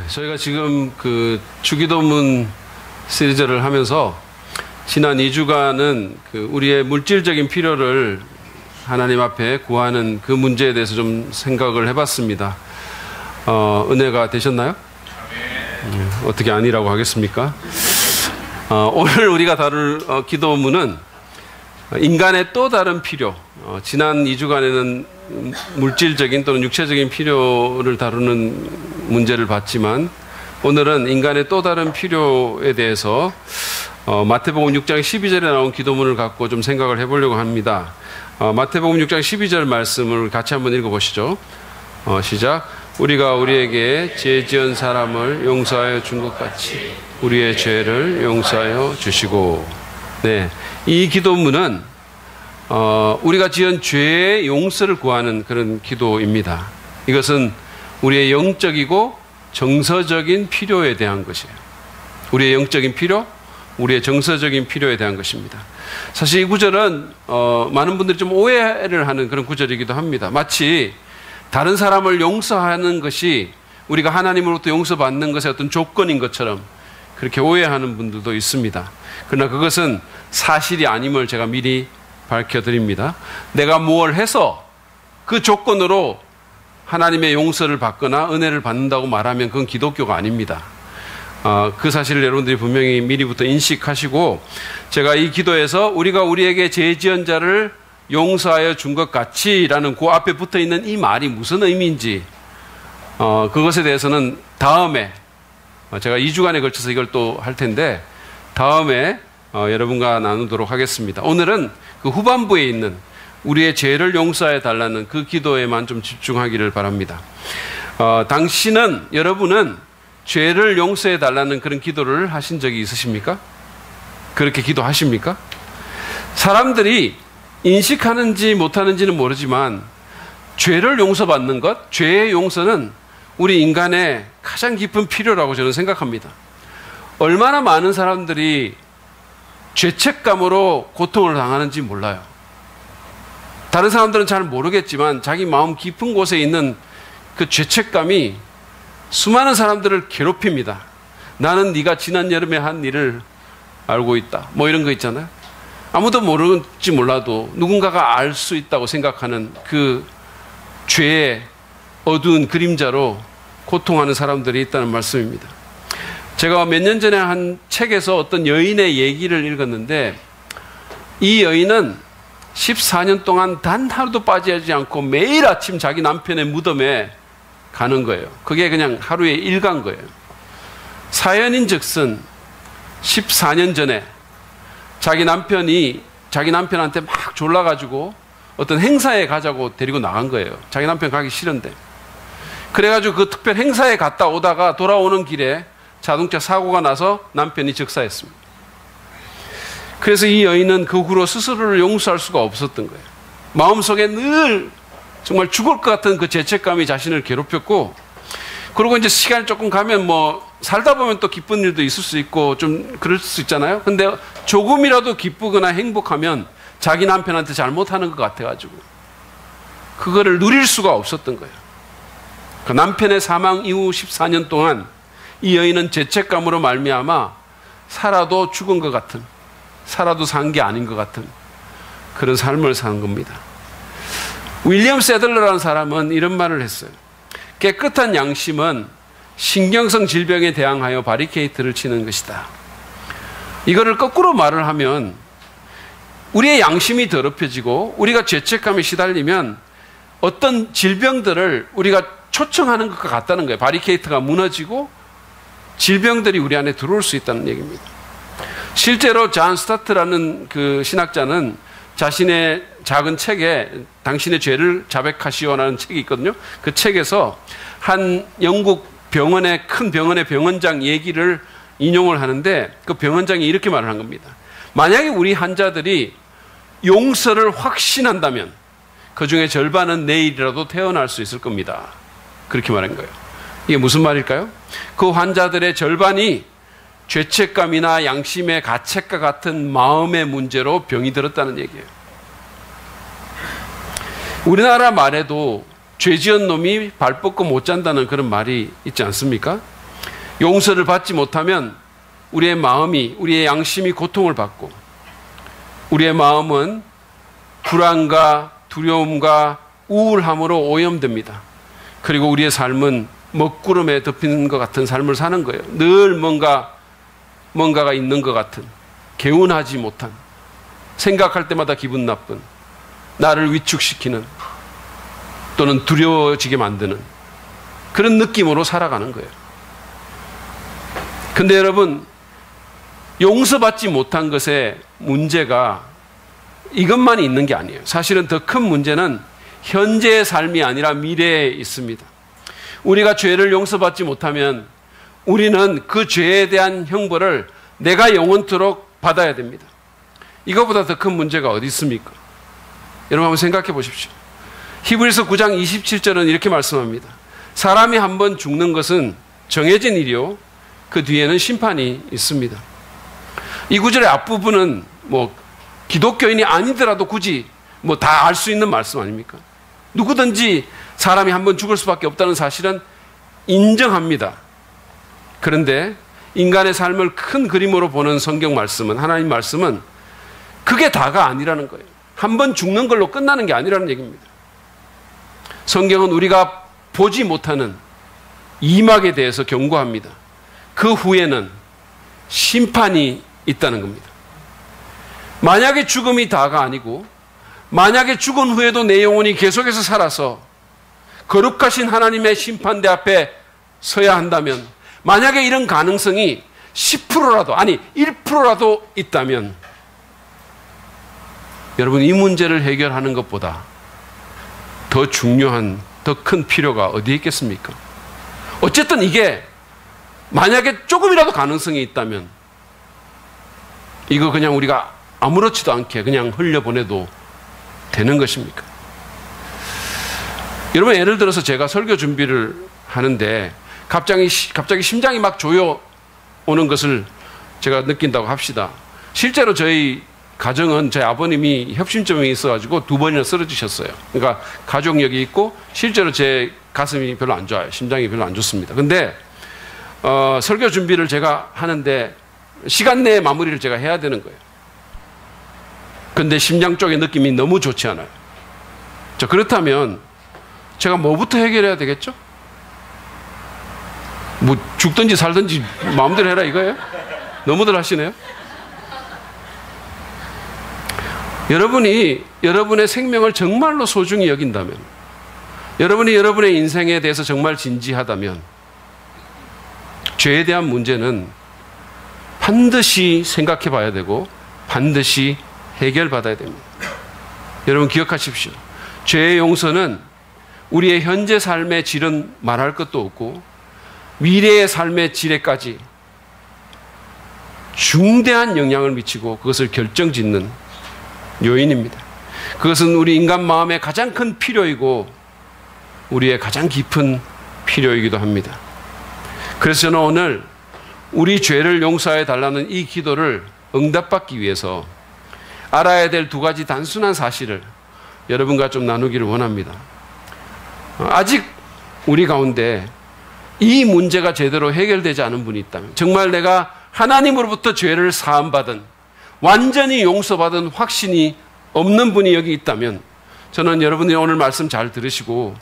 저희가 지금 그 주기도문 시리즈를 하면서 지난 2주간은 그 우리의 물질적인 필요를 하나님 앞에 구하는 그 문제에 대해서 좀 생각을 해봤습니다. 은혜가 되셨나요? 어떻게 아니라고 하겠습니까? 오늘 우리가 다룰 기도문은 인간의 또 다른 필요, 지난 2주간에는 물질적인 또는 육체적인 필요를 다루는 문제를 봤지만 오늘은 인간의 또 다른 필요에 대해서 마태복음 6장 12절에 나온 기도문을 갖고 좀 생각을 해보려고 합니다. 마태복음 6장 12절 말씀을 같이 한번 읽어보시죠. 시작. 우리가 우리에게 죄 지은 사람을 용서하여 준 것 같이 우리의 죄를 용서하여 주시고. 네, 이 기도문은 우리가 지은 죄의 용서를 구하는 그런 기도입니다. 이것은 우리의 영적이고 정서적인 필요에 대한 것이에요. 우리의 영적인 필요, 우리의 정서적인 필요에 대한 것입니다. 사실 이 구절은 많은 분들이 좀 오해를 하는 그런 구절이기도 합니다. 마치 다른 사람을 용서하는 것이 우리가 하나님으로부터 용서받는 것의 어떤 조건인 것처럼 그렇게 오해하는 분들도 있습니다. 그러나 그것은 사실이 아님을 제가 미리 밝혀드립니다. 내가 뭘 해서 그 조건으로 하나님의 용서를 받거나 은혜를 받는다고 말하면 그건 기독교가 아닙니다. 그 사실을 여러분들이 분명히 미리부터 인식하시고, 제가 이 기도에서 우리가 우리에게 죄 지은 자를 용서하여 준 것 같이 라는 그 앞에 붙어 있는 이 말이 무슨 의미인지 그것에 대해서는 다음에 제가 2주간에 걸쳐서 이걸 또 할 텐데 다음에 여러분과 나누도록 하겠습니다. 오늘은 그 후반부에 있는 우리의 죄를 용서해 달라는 그 기도에만 좀 집중하기를 바랍니다. 여러분은 죄를 용서해 달라는 그런 기도를 하신 적이 있으십니까? 그렇게 기도하십니까? 사람들이 인식하는지 못하는지는 모르지만 죄를 용서받는 것, 죄의 용서는 우리 인간의 가장 깊은 필요라고 저는 생각합니다. 얼마나 많은 사람들이 죄책감으로 고통을 당하는지 몰라요. 다른 사람들은 잘 모르겠지만 자기 마음 깊은 곳에 있는 그 죄책감이 수많은 사람들을 괴롭힙니다. 나는 네가 지난 여름에 한 일을 알고 있다. 뭐 이런 거 있잖아요. 아무도 모르는지 몰라도 누군가가 알 수 있다고 생각하는 그 죄의 어두운 그림자로 고통하는 사람들이 있다는 말씀입니다. 제가 몇 년 전에 한 책에서 어떤 여인의 얘기를 읽었는데 이 여인은 14년 동안 단 하루도 빠지지 않고 매일 아침 자기 남편의 무덤에 가는 거예요. 그게 그냥 하루의 일과인 거예요. 사연인즉슨 14년 전에 자기 남편한테 막 졸라가지고 어떤 행사에 가자고 데리고 나간 거예요. 자기 남편 가기 싫은데. 그래가지고 그 특별 행사에 갔다 오다가 돌아오는 길에 자동차 사고가 나서 남편이 즉사했습니다. 그래서 이 여인은 그 후로 스스로를 용서할 수가 없었던 거예요. 마음속에 늘 정말 죽을 것 같은 그 죄책감이 자신을 괴롭혔고, 그리고 이제 시간이 조금 가면 살다 보면 또 기쁜 일도 있을 수 있고 좀 그럴 수 있잖아요. 근데 조금이라도 기쁘거나 행복하면 자기 남편한테 잘못하는 것 같아가지고 그거를 누릴 수가 없었던 거예요. 그 남편의 사망 이후 14년 동안 이 여인은 죄책감으로 말미암아 살아도 죽은 것 같은, 살아도 산 게 아닌 것 같은 그런 삶을 사는 겁니다. 윌리엄 세들러라는 사람은 이런 말을 했어요. 깨끗한 양심은 신경성 질병에 대항하여 바리케이트를 치는 것이다. 이거를 거꾸로 말을 하면 우리의 양심이 더럽혀지고 우리가 죄책감에 시달리면 어떤 질병들을 우리가 초청하는 것과 같다는 거예요. 바리케이트가 무너지고 질병들이 우리 안에 들어올 수 있다는 얘기입니다. 실제로 존 스타트라는 그 신학자는 자신의 작은 책에 당신의 죄를 자백하시오라는 책이 있거든요. 그 책에서 한 영국 큰 병원의 병원장 얘기를 인용을 하는데 그 병원장이 이렇게 말을 한 겁니다. 만약에 우리 환자들이 용서를 확신한다면 그 중에 절반은 내일이라도 태어날 수 있을 겁니다. 그렇게 말한 거예요. 이게 무슨 말일까요? 그 환자들의 절반이 죄책감이나 양심의 가책과 같은 마음의 문제로 병이 들었다는 얘기예요. 우리나라 말에도 죄 지은 놈이 발 뻗고 못 잔다는 그런 말이 있지 않습니까? 용서를 받지 못하면 우리의 마음이, 우리의 양심이 고통을 받고 우리의 마음은 불안과 두려움과 우울함으로 오염됩니다. 그리고 우리의 삶은 먹구름에 덮이는 것 같은 삶을 사는 거예요. 늘 뭔가가 있는 것 같은, 개운하지 못한, 생각할 때마다 기분 나쁜, 나를 위축시키는 또는 두려워지게 만드는 그런 느낌으로 살아가는 거예요. 근데 여러분, 용서받지 못한 것의 문제가 이것만 있는 게 아니에요. 사실은 더 큰 문제는 현재의 삶이 아니라 미래에 있습니다. 우리가 죄를 용서받지 못하면 우리는 그 죄에 대한 형벌을 내가 영원토록 받아야 됩니다. 이거보다 더 큰 문제가 어디 있습니까? 여러분 한번 생각해 보십시오. 히브리서 9장 27절은 이렇게 말씀합니다. 사람이 한번 죽는 것은 정해진 일이요, 그 뒤에는 심판이 있습니다. 이 구절의 앞부분은 기독교인이 아니더라도 굳이 다 알 수 있는 말씀 아닙니까? 누구든지 사람이 한번 죽을 수밖에 없다는 사실은 인정합니다. 그런데 인간의 삶을 큰 그림으로 보는 성경 말씀은, 하나님 말씀은 그게 다가 아니라는 거예요. 한번 죽는 걸로 끝나는 게 아니라는 얘기입니다. 성경은 우리가 보지 못하는 이막에 대해서 경고합니다. 그 후에는 심판이 있다는 겁니다. 만약에 죽음이 다가 아니고, 만약에 죽은 후에도 내 영혼이 계속해서 살아서 거룩하신 하나님의 심판대 앞에 서야 한다면, 만약에 이런 가능성이 10%라도, 아니 1%라도 있다면, 여러분 이 문제를 해결하는 것보다 더 중요한, 더 큰 필요가 어디에 있겠습니까? 어쨌든 이게 만약에 조금이라도 가능성이 있다면 이거 그냥 우리가 아무렇지도 않게 그냥 흘려보내도 되는 것입니까? 여러분, 예를 들어서 제가 설교 준비를 하는데 갑자기 심장이 막 조여 오는 것을 제가 느낀다고 합시다. 실제로 저희 가정은 저희 아버님이 협심증이 있어가지고 2번이나 쓰러지셨어요. 그러니까 가족력이 있고 실제로 제 가슴이 별로 안 좋아요. 심장이 별로 안 좋습니다. 근데 설교 준비를 제가 하는데 시간 내에 마무리를 제가 해야 되는 거예요. 근데 심장 쪽의 느낌이 너무 좋지 않아요. 자, 그렇다면 제가 뭐부터 해결해야 되겠죠? 죽든지 살든지 마음대로 해라 이거예요? 너무들 하시네요. 여러분이 여러분의 생명을 정말로 소중히 여긴다면, 여러분이 여러분의 인생에 대해서 정말 진지하다면, 죄에 대한 문제는 반드시 생각해 봐야 되고 반드시 해결받아야 됩니다. 여러분 기억하십시오. 죄의 용서는 우리의 현재 삶의 질은 말할 것도 없고 미래의 삶의 질에까지 중대한 영향을 미치고 그것을 결정짓는 요인입니다. 그것은 우리 인간 마음의 가장 큰 필요이고 우리의 가장 깊은 필요이기도 합니다. 그래서 저는 오늘 우리 죄를 용서해 달라는 이 기도를 응답받기 위해서 알아야 될 2가지 단순한 사실을 여러분과 좀 나누기를 원합니다. 아직 우리 가운데 이 문제가 제대로 해결되지 않은 분이 있다면, 정말 내가 하나님으로부터 죄를 사함받은, 완전히 용서받은 확신이 없는 분이 여기 있다면, 저는 여러분이 오늘 말씀 잘 들으시고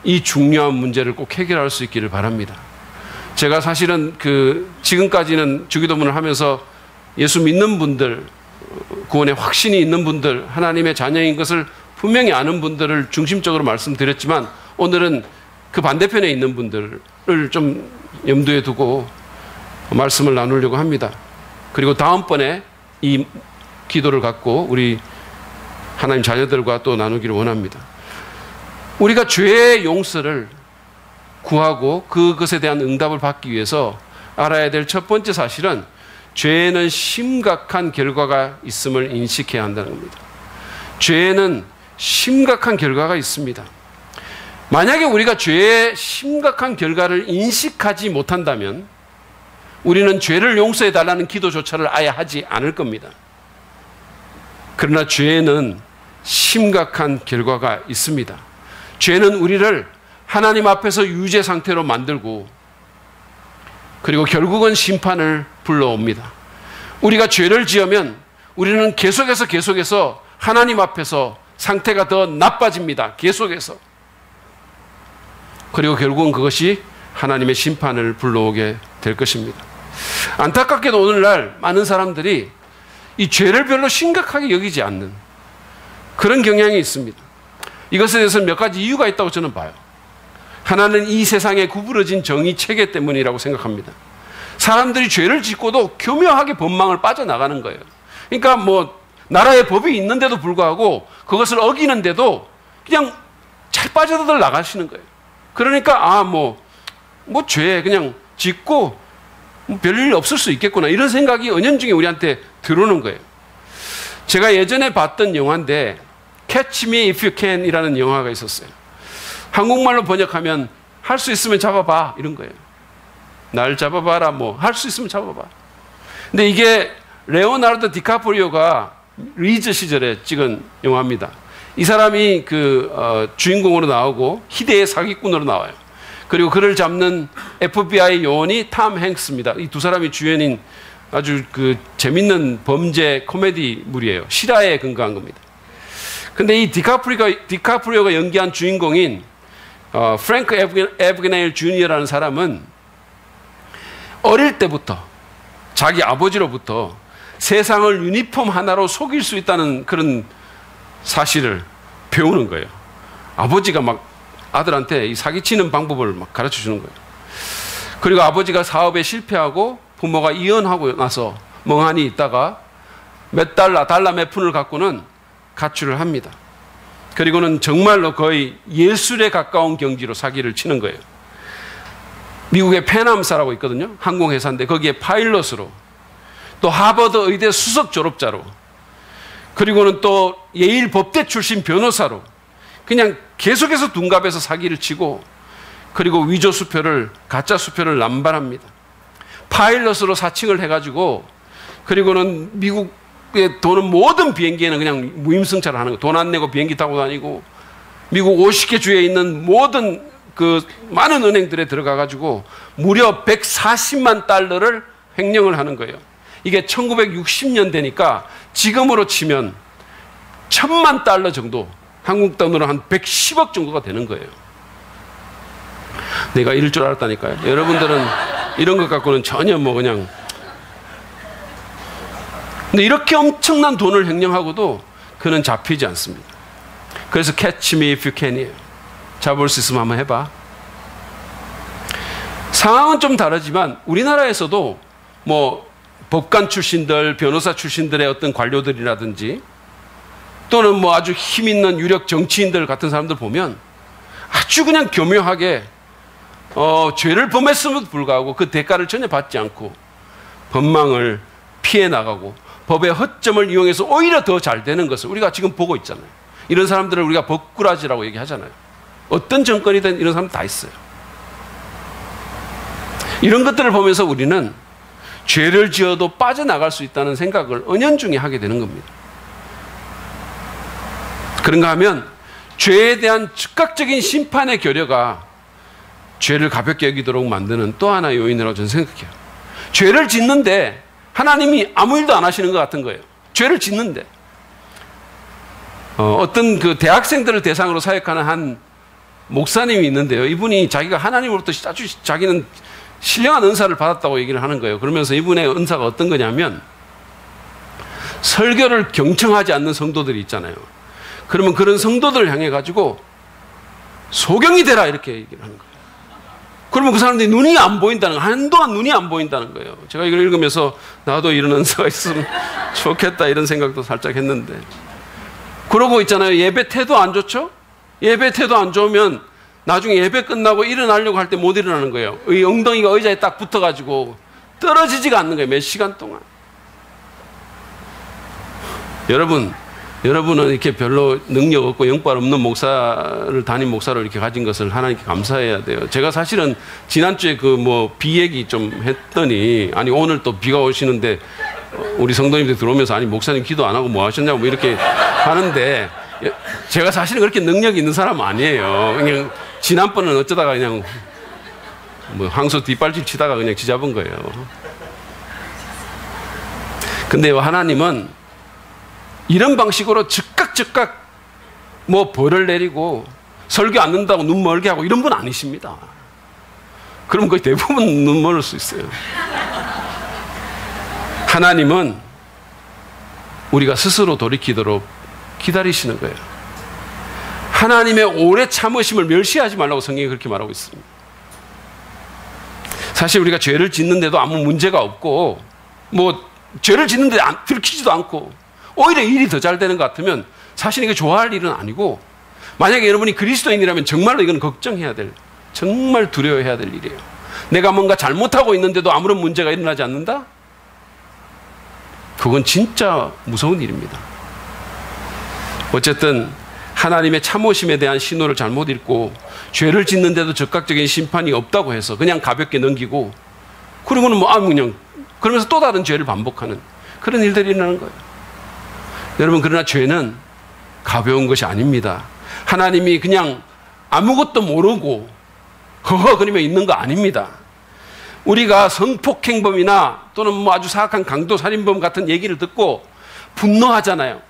이 중요한 문제를 꼭 해결할 수 있기를 바랍니다. 제가 사실은 지금까지는 주기도문을 하면서 예수 믿는 분들, 구원의 확신이 있는 분들, 하나님의 자녀인 것을 분명히 아는 분들을 중심적으로 말씀드렸지만, 오늘은 그 반대편에 있는 분들을 좀 염두에 두고 말씀을 나누려고 합니다. 그리고 다음번에 이 기도를 갖고 우리 하나님 자녀들과 또 나누기를 원합니다. 우리가 죄의 용서를 구하고 그것에 대한 응답을 받기 위해서 알아야 될 첫 번째 사실은 죄에는 심각한 결과가 있음을 인식해야 한다는 겁니다. 죄에는 심각한 결과가 있습니다. 만약에 우리가 죄의 심각한 결과를 인식하지 못한다면 우리는 죄를 용서해 달라는 기도조차를 아예 하지 않을 겁니다. 그러나 죄에는 심각한 결과가 있습니다. 죄는 우리를 하나님 앞에서 유죄 상태로 만들고 그리고 결국은 심판을 불러옵니다. 우리가 죄를 지으면 우리는 계속해서 하나님 앞에서 상태가 더 나빠집니다. 계속해서. 그리고 결국은 그것이 하나님의 심판을 불러오게 될 것입니다. 안타깝게도 오늘날 많은 사람들이 이 죄를 별로 심각하게 여기지 않는 그런 경향이 있습니다. 이것에 대해서는 몇 가지 이유가 있다고 저는 봐요. 하나는 이 세상에 구부러진 정의 체계 때문이라고 생각합니다. 사람들이 죄를 짓고도 교묘하게 법망을 빠져나가는 거예요. 그러니까 뭐 나라의 법이 있는데도 불구하고 그것을 어기는데도 그냥 잘 빠져들 나가시는 거예요. 그러니까 죄 그냥 짓고 별일 없을 수 있겠구나 이런 생각이 은연중에 우리한테 들어오는 거예요. 제가 예전에 봤던 영화인데 Catch Me If You Can 이라는 영화가 있었어요. 한국말로 번역하면 할 수 있으면 잡아봐 이런 거예요. 날 잡아봐라 할 수 있으면 잡아봐. 근데 이게 레오나르도 디카프리오가 리즈 시절에 찍은 영화입니다. 이 사람이 주인공으로 나오고 희대의 사기꾼으로 나와요. 그리고 그를 잡는 FBI 요원이 탐 행스입니다. 이 두 사람이 주연인 아주 재밌는 범죄 코미디물이에요. 실화에 근거한 겁니다. 근데 이 디카프리오가 연기한 주인공인 프랭크 에브게네일 주니어라는 사람은 어릴 때부터 자기 아버지로부터 세상을 유니폼 하나로 속일 수 있다는 그런 사실을 배우는 거예요. 아버지가 막 아들한테 이 사기치는 방법을 막 가르쳐 주는 거예요. 그리고 아버지가 사업에 실패하고 부모가 이혼하고 나서 멍하니 있다가 달러 몇 푼을 갖고는 가출을 합니다. 그리고는 정말로 거의 예술에 가까운 경지로 사기를 치는 거예요. 미국의 페남사라고 있거든요. 항공회사인데 거기에 파일럿으로, 또 하버드 의대 수석 졸업자로, 그리고는 또 예일 법대 출신 변호사로 그냥 계속해서 둔갑해서 사기를 치고, 그리고 위조 수표를, 가짜 수표를 남발합니다. 파일럿으로 사칭을 해가지고, 그리고는 미국에 도는 모든 비행기에는 그냥 무임승차를 하는 거예요. 돈 안 내고 비행기 타고 다니고, 미국 50개 주에 있는 모든 많은 은행들에 들어가가지고 무려 140만 달러를 횡령을 하는 거예요. 이게 1960년대니까 지금으로 치면 1000만 달러 정도, 한국 돈으로 한 110억 정도가 되는 거예요. 내가 이럴 줄 알았다니까요. 여러분들은 이런 것 갖고는 전혀 그냥. 근데 이렇게 엄청난 돈을 횡령하고도 그는 잡히지 않습니다. 그래서 catch me if you can이에요. 잡을 수 있으면 한번 해봐. 상황은 좀 다르지만 우리나라에서도 법관 출신들, 변호사 출신들의 어떤 관료들이라든지 또는 아주 힘 있는 유력 정치인들 같은 사람들 보면 아주 그냥 교묘하게 죄를 범했음에도 불구하고 그 대가를 전혀 받지 않고 법망을 피해 나가고 법의 허점을 이용해서 오히려 더 잘 되는 것을 우리가 지금 보고 있잖아요. 이런 사람들을 우리가 법꾸라지라고 얘기하잖아요. 어떤 정권이든 이런 사람 다 있어요. 이런 것들을 보면서 우리는 죄를 지어도 빠져나갈 수 있다는 생각을 은연중에 하게 되는 겁니다. 그런가 하면 죄에 대한 즉각적인 심판의 결여가 죄를 가볍게 여기도록 만드는 또 하나의 요인이라고 저는 생각해요. 죄를 짓는데 하나님이 아무 일도 안 하시는 것 같은 거예요. 죄를 짓는데. 어떤 대학생들을 대상으로 사역하는 한 목사님이 있는데요. 이분이 자기가 하나님으로부터 아주 자기는 신령한 은사를 받았다고 얘기를 하는 거예요. 그러면서 이분의 은사가 어떤 거냐면 설교를 경청하지 않는 성도들이 있잖아요. 그러면 그런 성도들을 향해 가지고 소경이 되라 이렇게 얘기를 하는 거예요. 그러면 그 사람들이 눈이 안 보인다는 거예요. 한동안 눈이 안 보인다는 거예요. 제가 이걸 읽으면서 나도 이런 은사가 있으면 좋겠다 이런 생각도 살짝 했는데, 그러고 있잖아요. 예배 태도 안 좋죠? 예배 태도 안 좋으면 나중에 예배 끝나고 일어나려고 할 때 못 일어나는 거예요. 이 엉덩이가 의자에 딱 붙어가지고 떨어지지가 않는 거예요. 몇 시간 동안. 여러분은 이렇게 별로 능력 없고 영빨 없는 목사를, 담임 목사를 이렇게 가진 것을 하나님께 감사해야 돼요. 제가 사실은 지난주에 비 얘기 좀 했더니, 아니 오늘 또 비가 오시는데 우리 성도님들 들어오면서 아니 목사님 기도 안 하고 뭐 하셨냐고 이렇게 하는데, 제가 사실은 그렇게 능력이 있는 사람 아니에요. 그냥 지난번은 어쩌다가 그냥 뭐 황소 뒷발질 치다가 그냥 쥐잡은 거예요. 근데 하나님은 이런 방식으로 즉각 뭐 벌을 내리고 설교 안 듣는다고 눈 멀게 하고 이런 분 아니십니다. 그럼 거의 대부분 눈 멀을 수 있어요. 하나님은 우리가 스스로 돌이키도록 기다리시는 거예요. 하나님의 오래 참으심을 멸시하지 말라고 성경이 그렇게 말하고 있습니다. 사실 우리가 죄를 짓는데도 아무 문제가 없고 뭐 죄를 짓는데 들키지도 않고 오히려 일이 더 잘 되는 것 같으면 사실 이게 좋아할 일은 아니고, 만약에 여러분이 그리스도인이라면 정말로 이건 걱정해야 될, 정말 두려워해야 될 일이에요. 내가 뭔가 잘못하고 있는데도 아무런 문제가 일어나지 않는다? 그건 진짜 무서운 일입니다. 어쨌든 하나님의 참으심에 대한 신호를 잘못 읽고 죄를 짓는데도 즉각적인 심판이 없다고 해서 그냥 가볍게 넘기고, 그러고는 그냥 그러면서 또 다른 죄를 반복하는 그런 일들이 일어나는 거예요. 여러분, 그러나 죄는 가벼운 것이 아닙니다. 하나님이 그냥 아무것도 모르고 허허거리며 있는 거 아닙니다. 우리가 성폭행범이나 또는 뭐 아주 사악한 강도 살인범 같은 얘기를 듣고 분노하잖아요.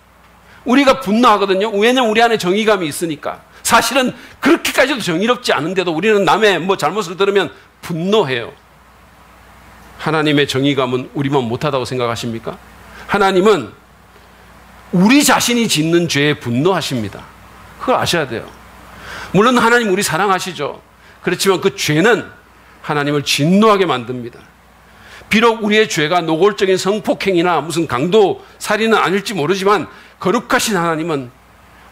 우리가 분노하거든요. 왜냐면 우리 안에 정의감이 있으니까. 사실은 그렇게까지도 정의롭지 않은데도 우리는 남의 뭐 잘못을 들으면 분노해요. 하나님의 정의감은 우리만 못하다고 생각하십니까? 하나님은 우리 자신이 짓는 죄에 분노하십니다. 그걸 아셔야 돼요. 물론 하나님 우리 사랑하시죠. 그렇지만 그 죄는 하나님을 진노하게 만듭니다. 비록 우리의 죄가 노골적인 성폭행이나 무슨 강도 살인은 아닐지 모르지만 거룩하신 하나님은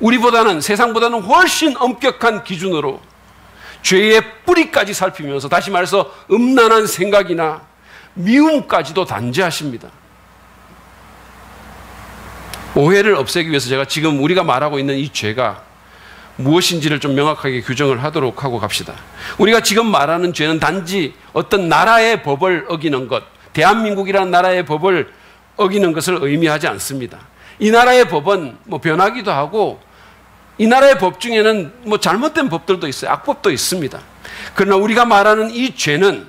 우리보다는, 세상보다는 훨씬 엄격한 기준으로 죄의 뿌리까지 살피면서, 다시 말해서 음란한 생각이나 미움까지도 단죄하십니다. 오해를 없애기 위해서 제가 지금 우리가 말하고 있는 이 죄가 무엇인지를 좀 명확하게 규정을 하도록 하고 갑시다. 우리가 지금 말하는 죄는 단지 어떤 나라의 법을 어기는 것, 대한민국이라는 나라의 법을 어기는 것을 의미하지 않습니다. 이 나라의 법은 뭐 변하기도 하고, 이 나라의 법 중에는 뭐 잘못된 법들도 있어요. 악법도 있습니다. 그러나 우리가 말하는 이 죄는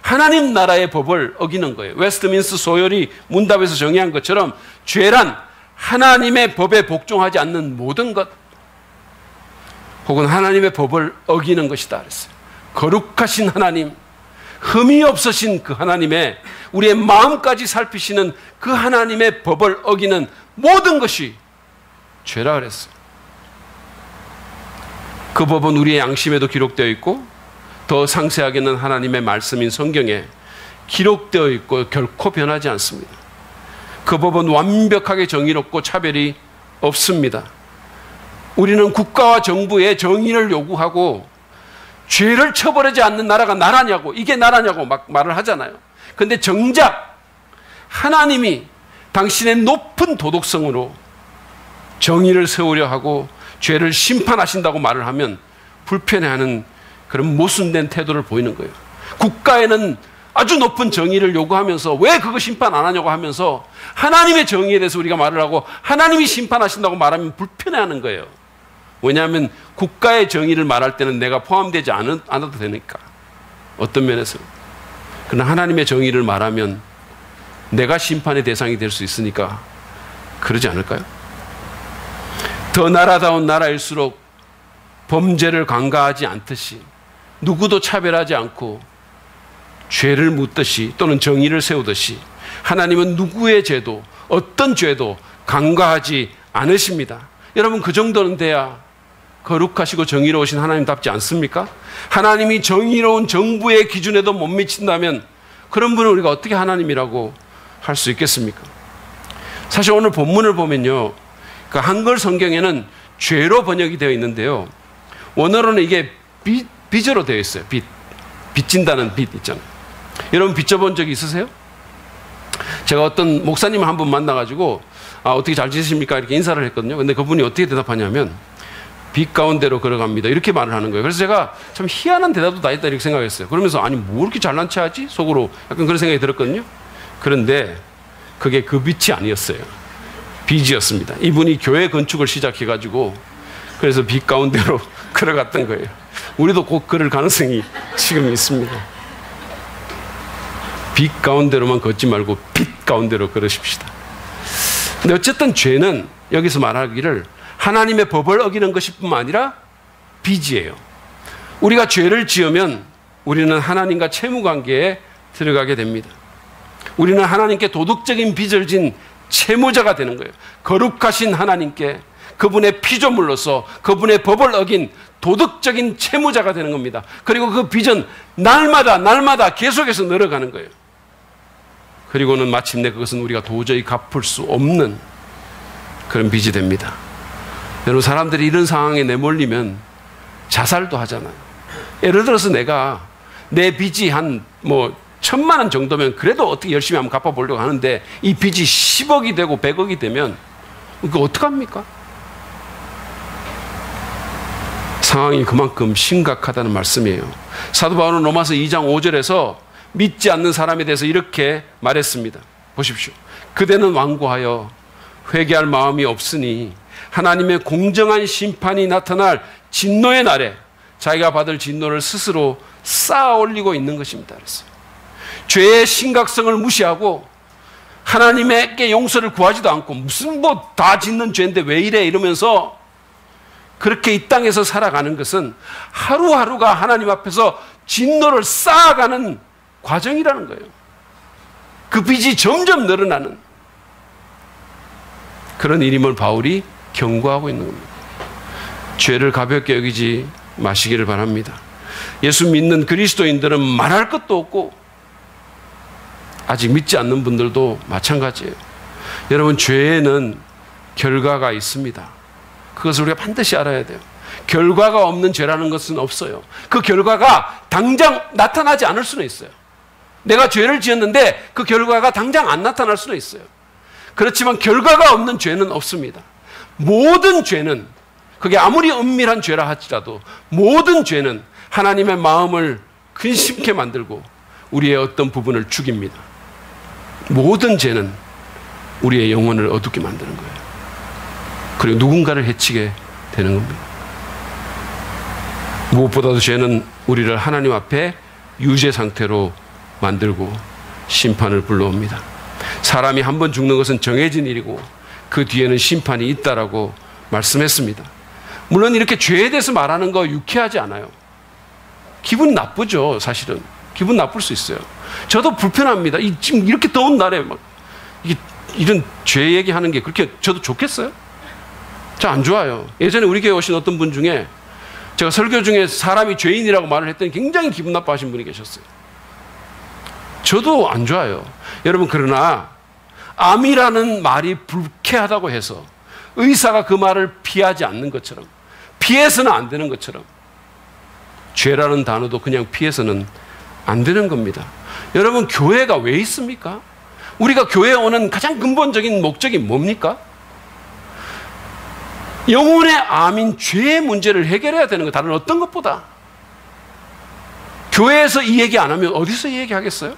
하나님 나라의 법을 어기는 거예요. 웨스트민스 소열이 문답에서 정의한 것처럼 죄란 하나님의 법에 복종하지 않는 모든 것, 혹은 하나님의 법을 어기는 것이다 그랬어요. 거룩하신 하나님, 흠이 없으신 그 하나님의, 우리의 마음까지 살피시는 그 하나님의 법을 어기는 모든 것이 죄라 그랬어요. 그 법은 우리의 양심에도 기록되어 있고, 더 상세하게는 하나님의 말씀인 성경에 기록되어 있고 결코 변하지 않습니다. 그 법은 완벽하게 정의롭고 차별이 없습니다. 우리는 국가와 정부의 정의를 요구하고 죄를 처벌하지 않는 나라가 나라냐고, 이게 나라냐고 막 말을 하잖아요. 그런데 정작 하나님이 당신의 높은 도덕성으로 정의를 세우려 하고 죄를 심판하신다고 말을 하면 불편해하는 그런 모순된 태도를 보이는 거예요. 국가에는 아주 높은 정의를 요구하면서 왜 그거 심판 안 하냐고 하면서 하나님의 정의에 대해서 우리가 말을 하고 하나님이 심판하신다고 말하면 불편해하는 거예요. 왜냐하면 국가의 정의를 말할 때는 내가 포함되지 않아도 되니까, 어떤 면에서. 그러나 하나님의 정의를 말하면 내가 심판의 대상이 될 수 있으니까 그러지 않을까요? 더 나라다운 나라일수록 범죄를 간과하지 않듯이, 누구도 차별하지 않고 죄를 묻듯이 또는 정의를 세우듯이 하나님은 누구의 죄도, 어떤 죄도 간과하지 않으십니다. 여러분, 그 정도는 돼야 거룩하시고 정의로우신 하나님답지 않습니까? 하나님이 정의로운 정부의 기준에도 못 미친다면 그런 분을 우리가 어떻게 하나님이라고 할 수 있겠습니까? 사실 오늘 본문을 보면요, 그 한글 성경에는 죄로 번역이 되어 있는데요, 원어로는 이게 빚으로 되어 있어요. 빚진다는 빚 있잖아요. 여러분 빚져본 적이 있으세요? 제가 어떤 목사님을 한 분 만나가지고 어떻게 잘 지내십니까? 이렇게 인사를 했거든요. 근데 그분이 어떻게 대답하냐면 빚 가운데로 걸어갑니다, 이렇게 말을 하는 거예요. 그래서 제가 참 희한한 대답도 다 있다 이렇게 생각했어요. 그러면서 아니 뭐 이렇게 잘난 체 하지? 속으로 약간 그런 생각이 들었거든요. 그런데 그게 그 빚이 아니었어요. 빚이었습니다. 이분이 교회 건축을 시작해가지고 그래서 빚 가운데로 걸어갔던 거예요. 우리도 곧 그럴 가능성이 지금 있습니다. 빛 가운데로만 걷지 말고 빛 가운데로 걸으십시다. 근데 어쨌든 죄는 여기서 말하기를 하나님의 법을 어기는 것뿐만 아니라 빚이에요. 우리가 죄를 지으면 우리는 하나님과 채무관계에 들어가게 됩니다. 우리는 하나님께 도덕적인 빚을 진 채무자가 되는 거예요. 거룩하신 하나님께 그분의 피조물로서 그분의 법을 어긴 도덕적인 채무자가 되는 겁니다. 그리고 그 빚은 날마다 계속해서 늘어가는 거예요. 그리고는 마침내 그것은 우리가 도저히 갚을 수 없는 그런 빚이 됩니다. 여러분, 사람들이 이런 상황에 내몰리면 자살도 하잖아요. 예를 들어서 내가 내 빚이 한 1,000만 원 정도면 그래도 어떻게 열심히 한번 갚아보려고 하는데 이 빚이 10억이 되고 100억이 되면 그거 어떡합니까? 상황이 그만큼 심각하다는 말씀이에요. 사도 바울은 로마서 2장 5절에서 믿지 않는 사람에 대해서 이렇게 말했습니다. 보십시오. 그대는 완고하여 회개할 마음이 없으니 하나님의 공정한 심판이 나타날 진노의 날에 자기가 받을 진노를 스스로 쌓아 올리고 있는 것입니다. 그랬어요. 죄의 심각성을 무시하고 하나님께 용서를 구하지도 않고 무슨 다 짓는 죄인데 왜 이래 이러면서 그렇게 이 땅에서 살아가는 것은 하루하루가 하나님 앞에서 진노를 쌓아가는 과정이라는 거예요. 그 빚이 점점 늘어나는 그런 일임을 바울이 경고하고 있는 겁니다. 죄를 가볍게 여기지 마시기를 바랍니다. 예수 믿는 그리스도인들은 말할 것도 없고 아직 믿지 않는 분들도 마찬가지예요. 여러분, 죄에는 결과가 있습니다. 그것을 우리가 반드시 알아야 돼요. 결과가 없는 죄라는 것은 없어요. 그 결과가 당장 나타나지 않을 수는 있어요. 내가 죄를 지었는데 그 결과가 당장 안 나타날 수는 있어요. 그렇지만 결과가 없는 죄는 없습니다. 모든 죄는, 그게 아무리 은밀한 죄라 할지라도 모든 죄는 하나님의 마음을 근심케 만들고 우리의 어떤 부분을 죽입니다. 모든 죄는 우리의 영혼을 어둡게 만드는 거예요. 그리고 누군가를 해치게 되는 겁니다. 무엇보다도 죄는 우리를 하나님 앞에 유죄 상태로 만들고 심판을 불러옵니다. 사람이 한 번 죽는 것은 정해진 일이고 그 뒤에는 심판이 있다라고 말씀했습니다. 물론 이렇게 죄에 대해서 말하는 거 유쾌하지 않아요. 기분 나쁘죠, 사실은. 기분 나쁠 수 있어요. 저도 불편합니다. 지금 이렇게 더운 날에 이런 죄 얘기하는 게 그렇게 저도 좋겠어요? 저 안 좋아요. 예전에 우리 교회 오신 어떤 분 중에 제가 설교 중에 사람이 죄인이라고 말을 했더니 굉장히 기분 나빠하신 분이 계셨어요. 저도 안 좋아요. 여러분, 그러나 암이라는 말이 불쾌하다고 해서 의사가 그 말을 피하지 않는 것처럼, 피해서는 안 되는 것처럼 죄라는 단어도 그냥 피해서는 안 되는 겁니다. 여러분, 교회가 왜 있습니까? 우리가 교회에 오는 가장 근본적인 목적이 뭡니까? 영혼의 암인 죄의 문제를 해결해야 되는 거, 다른 어떤 것보다. 교회에서 이 얘기 안 하면 어디서 이 얘기 하겠어요?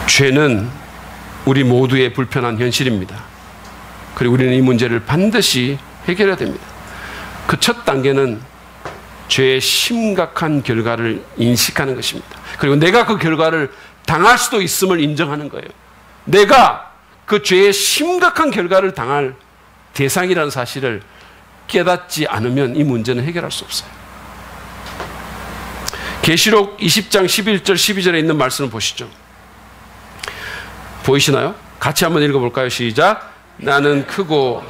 죄는 우리 모두의 불편한 현실입니다. 그리고 우리는 이 문제를 반드시 해결해야 됩니다. 그 첫 단계는 죄의 심각한 결과를 인식하는 것입니다. 그리고 내가 그 결과를 당할 수도 있음을 인정하는 거예요. 내가 그 죄의 심각한 결과를 당할 대상이라는 사실을 깨닫지 않으면 이 문제는 해결할 수 없어요. 계시록 20장 11절 12절에 있는 말씀을 보시죠. 보이시나요? 같이 한번 읽어볼까요? 시작. 나는 크고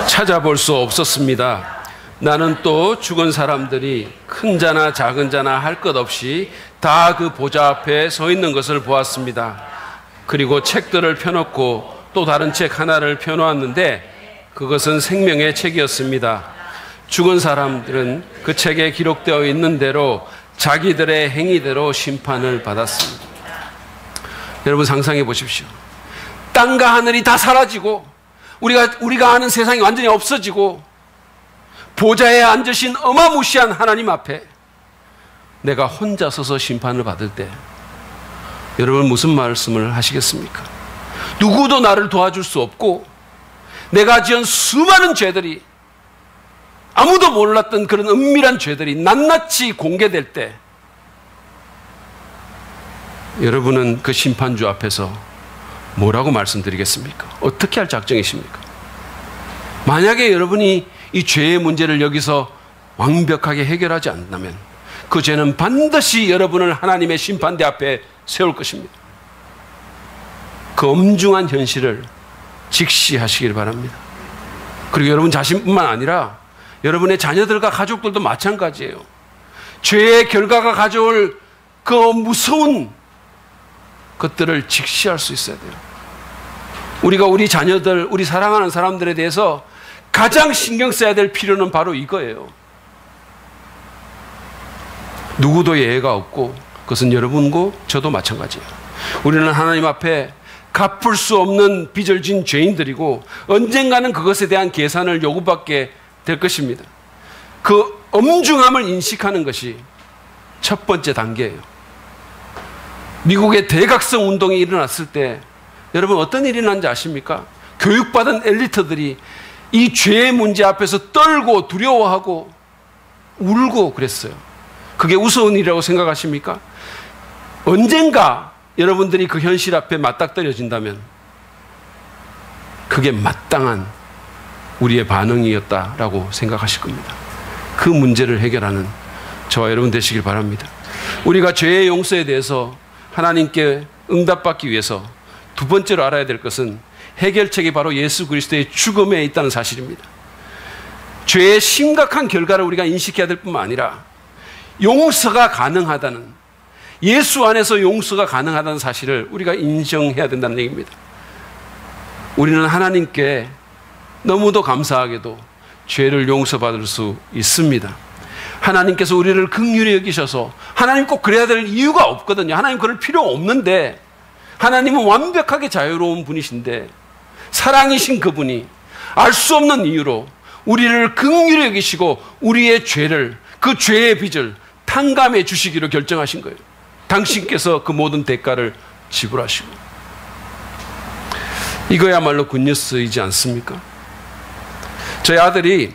찾아볼 수 없었습니다. 나는 또 죽은 사람들이 큰 자나 작은 자나 할 것 없이 다 그 보좌 앞에 서 있는 것을 보았습니다. 그리고 책들을 펴놓고 또 다른 책 하나를 펴놓았는데 그것은 생명의 책이었습니다. 죽은 사람들은 그 책에 기록되어 있는 대로 자기들의 행위대로 심판을 받았습니다. 여러분, 상상해 보십시오. 땅과 하늘이 다 사라지고 우리가 아는 세상이 완전히 없어지고 보좌에 앉으신 어마무시한 하나님 앞에 내가 혼자 서서 심판을 받을 때 여러분 무슨 말씀을 하시겠습니까? 누구도 나를 도와줄 수 없고 내가 지은 수많은 죄들이, 아무도 몰랐던 그런 은밀한 죄들이 낱낱이 공개될 때 여러분은 그 심판주 앞에서 뭐라고 말씀드리겠습니까? 어떻게 할 작정이십니까? 만약에 여러분이 이 죄의 문제를 여기서 완벽하게 해결하지 않는다면 그 죄는 반드시 여러분을 하나님의 심판대 앞에 세울 것입니다. 그 엄중한 현실을 직시하시길 바랍니다. 그리고 여러분 자신뿐만 아니라 여러분의 자녀들과 가족들도 마찬가지예요. 죄의 결과가 가져올 그 무서운 것들을 직시할 수 있어야 돼요. 우리가 우리 자녀들, 우리 사랑하는 사람들에 대해서 가장 신경 써야 될 필요는 바로 이거예요. 누구도 예외가 없고 그것은 여러분고 저도 마찬가지예요. 우리는 하나님 앞에 갚을 수 없는 빚을 진 죄인들이고 언젠가는 그것에 대한 계산을 요구받게 될 것입니다. 그 엄중함을 인식하는 것이 첫 번째 단계예요. 미국의 대각성 운동이 일어났을 때 여러분 어떤 일이 났는지 아십니까? 교육받은 엘리트들이 이 죄의 문제 앞에서 떨고 두려워하고 울고 그랬어요. 그게 우스운 일이라고 생각하십니까? 언젠가 여러분들이 그 현실 앞에 맞닥뜨려진다면 그게 마땅한 우리의 반응이었다라고 생각하실 겁니다. 그 문제를 해결하는 저와 여러분 되시길 바랍니다. 우리가 죄의 용서에 대해서 하나님께 응답받기 위해서 두 번째로 알아야 될 것은 해결책이 바로 예수 그리스도의 죽음에 있다는 사실입니다. 죄의 심각한 결과를 우리가 인식해야 될 뿐만 아니라 용서가 가능하다는, 예수 안에서 용서가 가능하다는 사실을 우리가 인정해야 된다는 얘기입니다. 우리는 하나님께 너무도 감사하게도 죄를 용서받을 수 있습니다. 하나님께서 우리를 긍휼히 여기셔서, 하나님 꼭 그래야 될 이유가 없거든요. 하나님 그럴 필요 없는데, 하나님은 완벽하게 자유로운 분이신데 사랑이신 그분이 알 수 없는 이유로 우리를 긍휼히 여기시고 우리의 죄를, 그 죄의 빚을 탕감해 주시기로 결정하신 거예요. 당신께서 그 모든 대가를 지불하시고. 이거야말로 굿뉴스이지 않습니까? 저희 아들이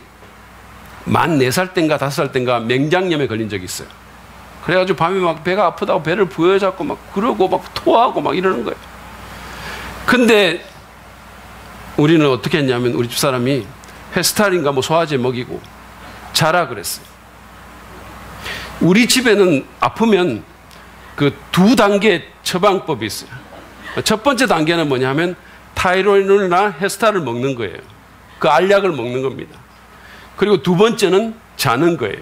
만 4살 땐가 5살 땐가 맹장염에 걸린 적이 있어요. 그래가지고 밤에 막 배가 아프다고 배를 부여잡고 막 그러고 막 토하고 막 이러는 거예요. 근데 우리는 어떻게 했냐면 우리 집사람이 헤스탈인가 뭐 소화제 먹이고 자라 그랬어요. 우리 집에는 아프면 그 2단계 처방법이 있어요. 첫 번째 단계는 뭐냐면 타이로이드나 헤스탈을 먹는 거예요. 그 알약을 먹는 겁니다. 그리고 두 번째는 자는 거예요.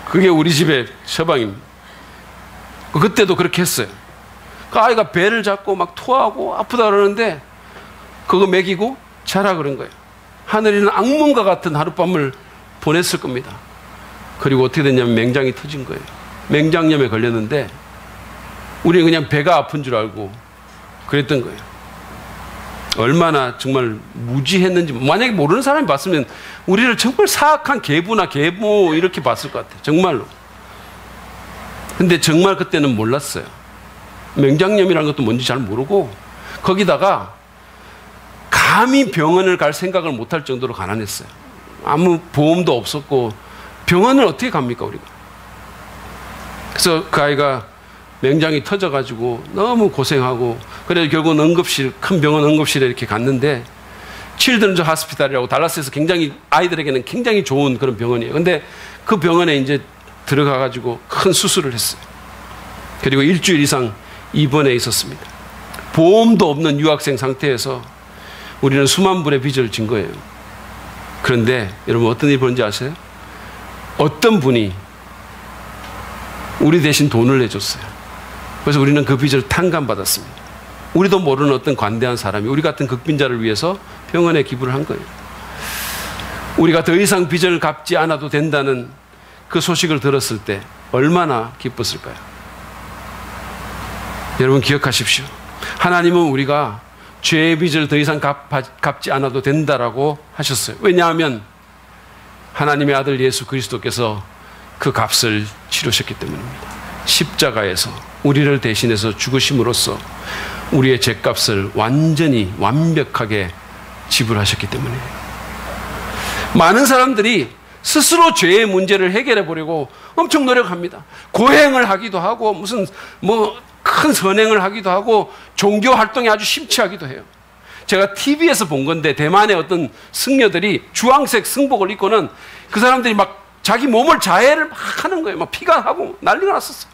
그게 우리 집의 처방입니다. 그때도 그렇게 했어요. 그 아이가 배를 잡고 막 토하고 아프다 그러는데 그거 먹이고 자라 그런 거예요. 하늘이는 악몽과 같은 하룻밤을 보냈을 겁니다. 그리고 어떻게 됐냐면 맹장이 터진 거예요. 맹장염에 걸렸는데 우리는 그냥 배가 아픈 줄 알고 그랬던 거예요. 얼마나 정말 무지했는지, 만약에 모르는 사람이 봤으면 우리를 정말 사악한 계부나 계모 이렇게 봤을 것 같아요. 정말로. 근데 정말 그때는 몰랐어요. 맹장염이라는 것도 뭔지 잘 모르고 거기다가 감히 병원을 갈 생각을 못할 정도로 가난했어요. 아무 보험도 없었고 병원을 어떻게 갑니까 우리가. 그래서 그 아이가 맹장이 터져가지고 너무 고생하고, 그래서 결국은 응급실, 큰 병원 응급실에 이렇게 갔는데 칠드런즈 하스피탈이라고 달라스에서 굉장히 아이들에게는 굉장히 좋은 그런 병원이에요. 근데 그 병원에 이제 들어가가지고 큰 수술을 했어요. 그리고 일주일 이상 입원해 있었습니다. 보험도 없는 유학생 상태에서 우리는 수만 불의 빚을 진 거예요. 그런데 여러분 어떤 일이 벌어진지 아세요? 어떤 분이 우리 대신 돈을 내줬어요. 그래서 우리는 그 빚을 탕감받았습니다. 우리도 모르는 어떤 관대한 사람이 우리 같은 극빈자를 위해서 병원에 기부를 한 거예요. 우리가 더 이상 빚을 갚지 않아도 된다는 그 소식을 들었을 때 얼마나 기뻤을까요? 여러분 기억하십시오. 하나님은 우리가 죄의 빚을 더 이상 갚지 않아도 된다라고 하셨어요. 왜냐하면 하나님의 아들 예수 그리스도께서 그 값을 치르셨기 때문입니다. 십자가에서 우리를 대신해서 죽으심으로써 우리의 죄값을 완전히 완벽하게 지불하셨기 때문이에요. 많은 사람들이 스스로 죄의 문제를 해결해 보려고 엄청 노력합니다. 고행을 하기도 하고 무슨 큰 선행을 하기도 하고 종교 활동에 아주 심취하기도 해요. 제가 TV에서 본 건데 대만의 어떤 승려들이 주황색 승복을 입고는 그 사람들이 막 자기 몸을 자해를 막 하는 거예요. 막 피가 나고 난리가 났었어요.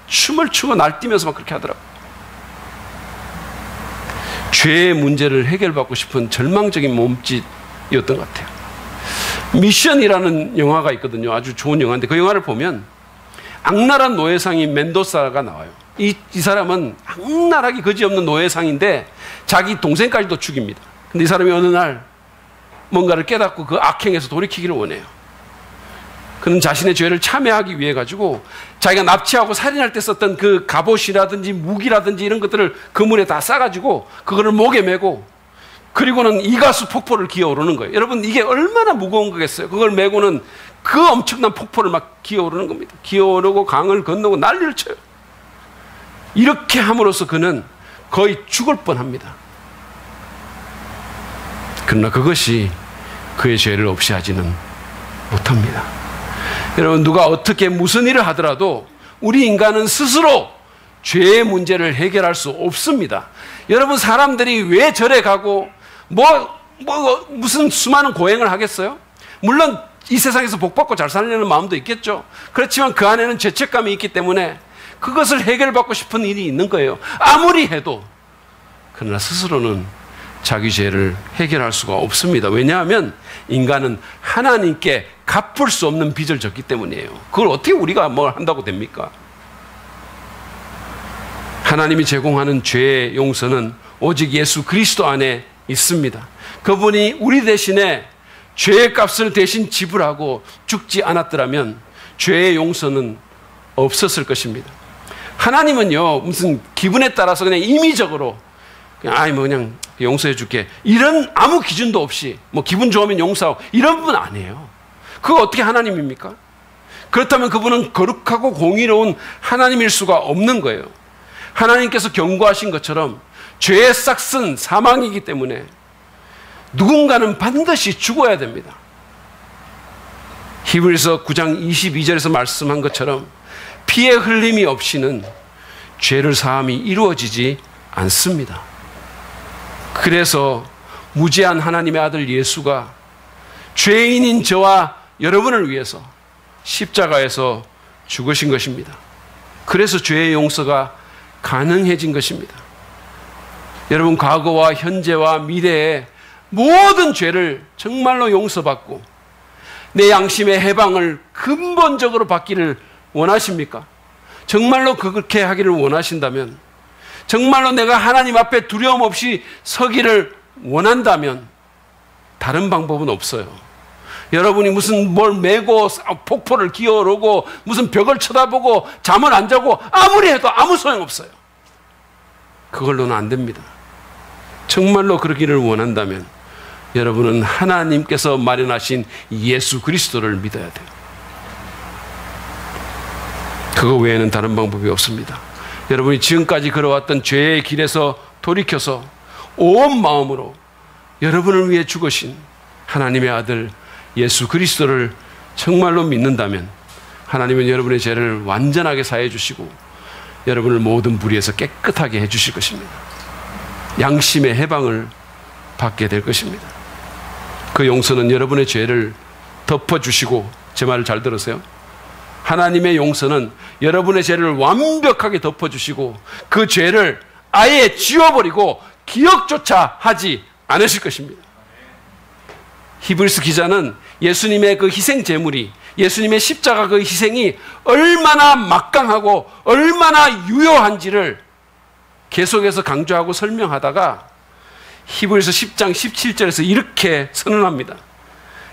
춤을 추고 날뛰면서 막 그렇게 하더라고요. 죄의 문제를 해결받고 싶은 절망적인 몸짓이었던 것 같아요. 미션이라는 영화가 있거든요. 아주 좋은 영화인데 그 영화를 보면 악랄한 노예상인 멘도사가 나와요. 이 사람은 악랄하게 거지없는 노예상인데 자기 동생까지도 죽입니다. 근데 이 사람이 어느 날 뭔가를 깨닫고 그 악행에서 돌이키기를 원해요. 그는 자신의 죄를 참회하기 위해 가지고 자기가 납치하고 살인할 때 썼던 그 갑옷이라든지 무기라든지 이런 것들을 그물에 다 싸가지고 그거를 목에 메고 그리고는 이가수 폭포를 기어오르는 거예요. 여러분 이게 얼마나 무거운 거겠어요. 그걸 메고는 그 엄청난 폭포를 막 기어오르는 겁니다. 기어오르고 강을 건너고 난리를 쳐요. 이렇게 함으로써 그는 거의 죽을 뻔합니다. 그러나 그것이 그의 죄를 없이 하지는 못합니다. 여러분 누가 어떻게 무슨 일을 하더라도 우리 인간은 스스로 죄의 문제를 해결할 수 없습니다. 여러분 사람들이 왜 절에 가고 무슨 수많은 고행을 하겠어요? 물론 이 세상에서 복받고 잘 살려는 마음도 있겠죠. 그렇지만 그 안에는 죄책감이 있기 때문에 그것을 해결받고 싶은 일이 있는 거예요. 아무리 해도. 그러나 스스로는 자기 죄를 해결할 수가 없습니다. 왜냐하면 인간은 하나님께 갚을 수 없는 빚을 졌기 때문이에요. 그걸 어떻게 우리가 뭘 한다고 됩니까? 하나님이 제공하는 죄의 용서는 오직 예수 그리스도 안에 있습니다. 그분이 우리 대신에 죄의 값을 대신 지불하고 죽지 않았더라면 죄의 용서는 없었을 것입니다. 하나님은요 무슨 기분에 따라서 그냥 임의적으로 그냥 용서해 줄게 이런 아무 기준도 없이 기분 좋으면 용서하고 이런 분 아니에요. 그거 어떻게 하나님입니까? 그렇다면 그분은 거룩하고 공의로운 하나님일 수가 없는 거예요. 하나님께서 경고하신 것처럼 죄의 싹은 사망이기 때문에 누군가는 반드시 죽어야 됩니다. 히브리서 9장 22절에서 말씀한 것처럼 피의 흘림이 없이는 죄를 사함이 이루어지지 않습니다. 그래서 무지한 하나님의 아들 예수가 죄인인 저와 여러분을 위해서 십자가에서 죽으신 것입니다. 그래서 죄의 용서가 가능해진 것입니다. 여러분 과거와 현재와 미래의 모든 죄를 정말로 용서받고 내 양심의 해방을 근본적으로 받기를 원하십니까? 정말로 그렇게 하기를 원하신다면, 정말로 내가 하나님 앞에 두려움 없이 서기를 원한다면 다른 방법은 없어요. 여러분이 무슨 뭘 메고 폭포를 기어오르고 무슨 벽을 쳐다보고 잠을 안 자고 아무리 해도 아무 소용없어요. 그걸로는 안 됩니다. 정말로 그러기를 원한다면 여러분은 하나님께서 마련하신 예수 그리스도를 믿어야 돼요. 그거 외에는 다른 방법이 없습니다. 여러분이 지금까지 걸어왔던 죄의 길에서 돌이켜서 온 마음으로 여러분을 위해 죽으신 하나님의 아들 예수 그리스도를 정말로 믿는다면 하나님은 여러분의 죄를 완전하게 사해 주시고 여러분을 모든 불의에서 깨끗하게 해 주실 것입니다. 양심의 해방을 받게 될 것입니다. 그 용서는 여러분의 죄를 덮어주시고, 제 말을 잘 들으세요. 하나님의 용서는 여러분의 죄를 완벽하게 덮어주시고 그 죄를 아예 지워버리고 기억조차 하지 않으실 것입니다. 히브리서 기자는 예수님의 그 희생 제물이, 예수님의 십자가 그 희생이 얼마나 막강하고 얼마나 유효한지를 계속해서 강조하고 설명하다가 히브리서 10장 17절에서 이렇게 선언합니다.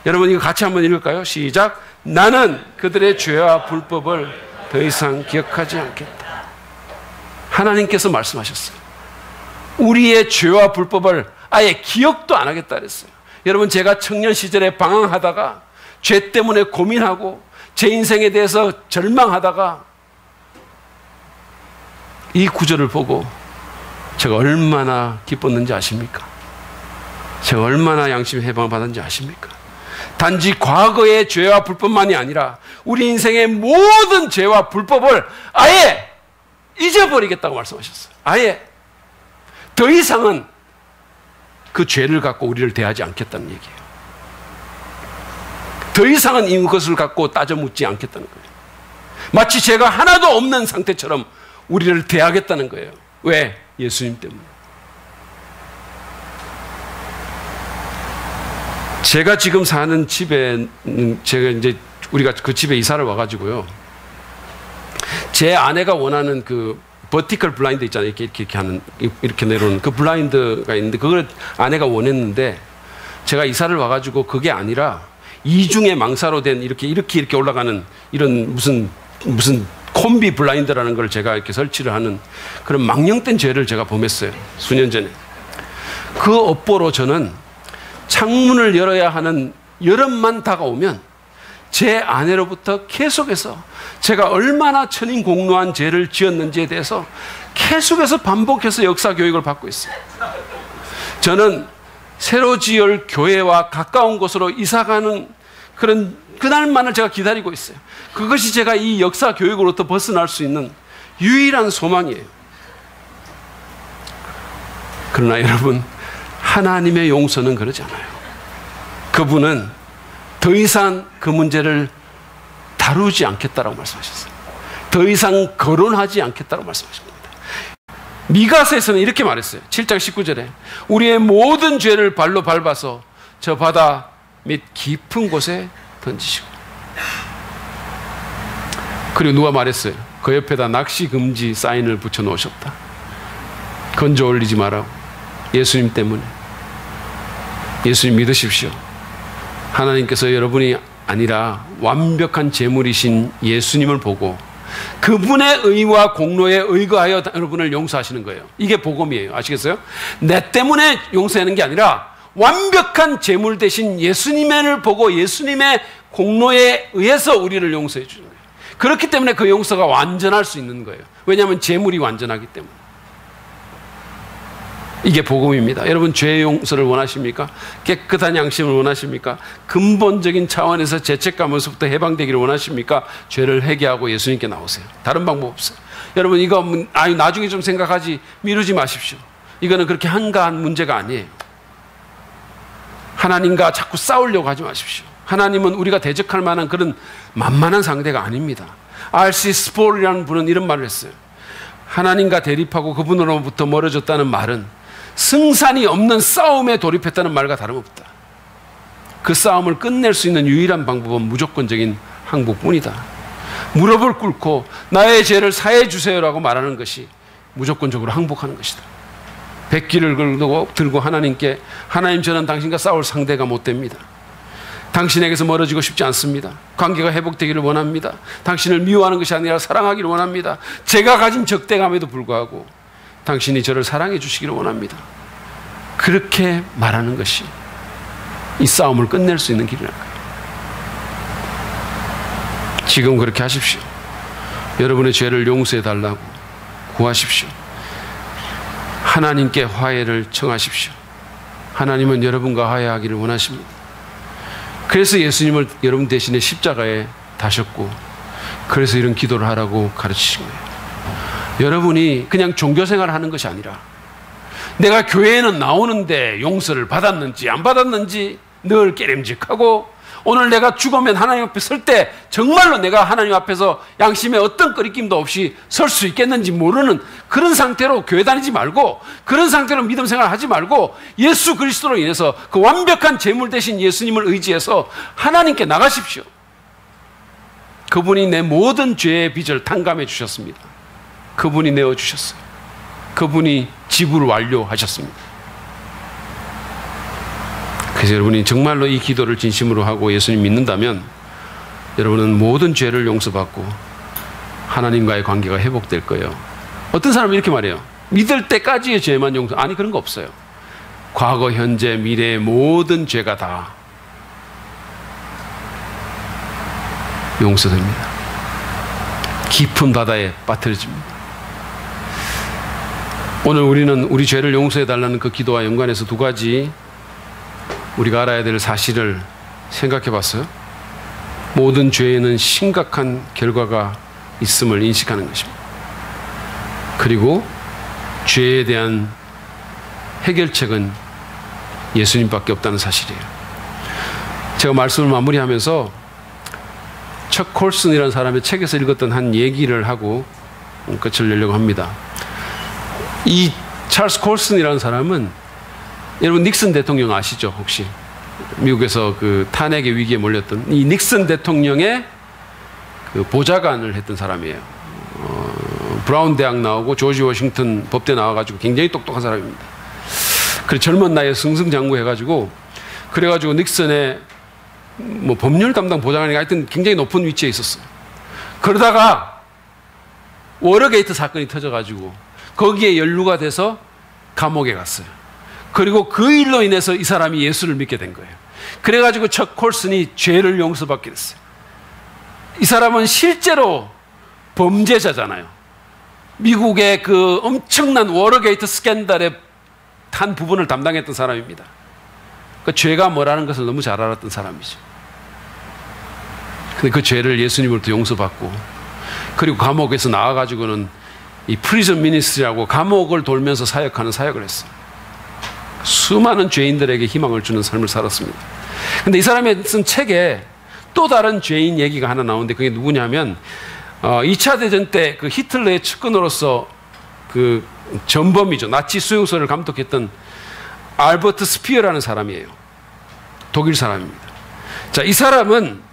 여러분 이거 같이 한번 읽을까요? 시작. 나는 그들의 죄와 불법을 더 이상 기억하지 않겠다. 하나님께서 말씀하셨어요. 우리의 죄와 불법을 아예 기억도 안 하겠다 그랬어요. 여러분 제가 청년 시절에 방황하다가 죄 때문에 고민하고 제 인생에 대해서 절망하다가 이 구절을 보고 제가 얼마나 기뻤는지 아십니까? 제가 얼마나 양심 해방을 받았는지 아십니까? 단지 과거의 죄와 불법만이 아니라 우리 인생의 모든 죄와 불법을 아예 잊어버리겠다고 말씀하셨어요. 아예 더 이상은 그 죄를 갖고 우리를 대하지 않겠다는 얘기예요. 더 이상은 이것을 갖고 따져 묻지 않겠다는 거예요. 마치 죄가 하나도 없는 상태처럼 우리를 대하겠다는 거예요. 왜? 예수님 때문에. 제가 지금 사는 집에, 우리가 그 집에 이사를 와가지고요. 제 아내가 원하는 그 버티컬 블라인드 있잖아요. 이렇게 내려오는 그 블라인드가 있는데, 그걸 아내가 원했는데, 제가 이사를 와가지고 그게 아니라 이중의 망사로 된 이렇게 올라가는 이런 무슨 콤비 블라인드라는 걸 제가 이렇게 설치를 하는 그런 망령된 죄를 제가 범했어요. 수년 전에. 그 업보로 저는 창문을 열어야 하는 여름만 다가오면 제 아내로부터 계속해서 제가 얼마나 천인공노한 죄를 지었는지에 대해서 계속해서 반복해서 역사교육을 받고 있어요. 저는 새로 지을 교회와 가까운 곳으로 이사가는 그날만을 제가 기다리고 있어요. 그것이 제가 이 역사교육으로부터 벗어날 수 있는 유일한 소망이에요. 그러나 여러분, 하나님의 용서는 그러지 않아요. 그분은 더 이상 그 문제를 다루지 않겠다라고 말씀하셨어요. 더 이상 거론하지 않겠다고 말씀하십니다. 미가서에서는 이렇게 말했어요. 7장 19절에 우리의 모든 죄를 발로 밟아서 저 바다 및 깊은 곳에 던지시고, 그리고 누가 말했어요? 그 옆에다 낚시 금지 사인을 붙여 놓으셨다. 건져 올리지 마라고. 예수님 때문에. 예수님 믿으십시오. 하나님께서 여러분이 아니라 완벽한 제물이신 예수님을 보고 그분의 의와 공로에 의거하여 여러분을 용서하시는 거예요. 이게 복음이에요. 아시겠어요? 내 때문에 용서하는 게 아니라 완벽한 제물 대신 예수님을 보고 예수님의 공로에 의해서 우리를 용서해 주는 거예요. 그렇기 때문에 그 용서가 완전할 수 있는 거예요. 왜냐하면 제물이 완전하기 때문에. 이게 복음입니다. 여러분, 죄의 용서를 원하십니까? 깨끗한 양심을 원하십니까? 근본적인 차원에서 죄책감에서부터 해방되기를 원하십니까? 죄를 회개하고 예수님께 나오세요. 다른 방법 없어요. 여러분, 이거 나중에 좀 생각하지 미루지 마십시오. 이거는 그렇게 한가한 문제가 아니에요. 하나님과 자꾸 싸우려고 하지 마십시오. 하나님은 우리가 대적할 만한 그런 만만한 상대가 아닙니다. R.C. 스폴이라는 분은 이런 말을 했어요. 하나님과 대립하고 그분으로부터 멀어졌다는 말은 승산이 없는 싸움에 돌입했다는 말과 다름없다. 그 싸움을 끝낼 수 있는 유일한 방법은 무조건적인 항복뿐이다. 무릎을 꿇고 나의 죄를 사해 주세요라고 말하는 것이 무조건적으로 항복하는 것이다. 백기를 들고 하나님께, 하나님, 저는 당신과 싸울 상대가 못 됩니다. 당신에게서 멀어지고 싶지 않습니다. 관계가 회복되기를 원합니다. 당신을 미워하는 것이 아니라 사랑하기를 원합니다. 제가 가진 적대감에도 불구하고 당신이 저를 사랑해 주시기를 원합니다. 그렇게 말하는 것이 이 싸움을 끝낼 수 있는 길이라는 거예요. 지금 그렇게 하십시오. 여러분의 죄를 용서해 달라고 구하십시오. 하나님께 화해를 청하십시오. 하나님은 여러분과 화해하기를 원하십니다. 그래서 예수님을 여러분 대신에 십자가에 다셨고, 그래서 이런 기도를 하라고 가르치신 거예요. 여러분이 그냥 종교생활을 하는 것이 아니라 내가 교회에는 나오는데 용서를 받았는지 안 받았는지 늘 깨름직하고, 오늘 내가 죽으면 하나님 앞에 설 때 정말로 내가 하나님 앞에서 양심에 어떤 꺼리낌도 없이 설 수 있겠는지 모르는 그런 상태로 교회 다니지 말고, 그런 상태로 믿음 생활 하지 말고, 예수 그리스도로 인해서 그 완벽한 제물 대신 예수님을 의지해서 하나님께 나가십시오. 그분이 내 모든 죄의 빚을 탕감해 주셨습니다. 그분이 내어주셨어요. 그분이 지불 완료하셨습니다. 그래서 여러분이 정말로 이 기도를 진심으로 하고 예수님 믿는다면 여러분은 모든 죄를 용서받고 하나님과의 관계가 회복될 거예요. 어떤 사람은 이렇게 말해요. 믿을 때까지의 죄만 용서. 아니, 그런 거 없어요. 과거, 현재, 미래의 모든 죄가 다 용서됩니다. 깊은 바다에 빠뜨려집니다. 오늘 우리는 우리 죄를 용서해 달라는 그 기도와 연관해서 두 가지 우리가 알아야 될 사실을 생각해 봤어요. 모든 죄에는 심각한 결과가 있음을 인식하는 것입니다. 그리고 죄에 대한 해결책은 예수님밖에 없다는 사실이에요. 제가 말씀을 마무리하면서 척 콜슨이라는 사람의 책에서 읽었던 한 얘기를 하고 끝을 내려고 합니다. 이 찰스 콜슨이라는 사람은 여러분 닉슨 대통령 아시죠? 혹시 미국에서 그 탄핵의 위기에 몰렸던 이 닉슨 대통령의 그 보좌관을 했던 사람이에요. 브라운 대학 나오고 조지 워싱턴 법대 나와가지고 굉장히 똑똑한 사람입니다. 그래 젊은 나이에 승승장구해가지고 그래가지고 닉슨의 뭐 법률 담당 보좌관이 하여튼 굉장히 높은 위치에 있었어요. 그러다가 워터게이트 사건이 터져가지고 거기에 연루가 돼서 감옥에 갔어요. 그리고 그 일로 인해서 이 사람이 예수를 믿게 된 거예요. 그래가지고 척 콜슨이 죄를 용서받게 됐어요. 이 사람은 실제로 범죄자잖아요. 미국의 그 엄청난 워터게이트 스캔들의 한 부분을 담당했던 사람입니다. 그 죄가 뭐라는 것을 너무 잘 알았던 사람이죠. 근데 그 죄를 예수님으로부터 용서받고 그리고 감옥에서 나와가지고는 이 프리즌 미니스트리라고 감옥을 돌면서 사역하는 사역을 했어요. 수많은 죄인들에게 희망을 주는 삶을 살았습니다. 근데 이 사람이 쓴 책에 또 다른 죄인 얘기가 하나 나오는데 그게 누구냐면 2차 대전 때 그 히틀러의 측근으로서 그 전범이죠. 나치 수용소를 감독했던 알버트 스피어라는 사람이에요. 독일 사람입니다. 자, 이 사람은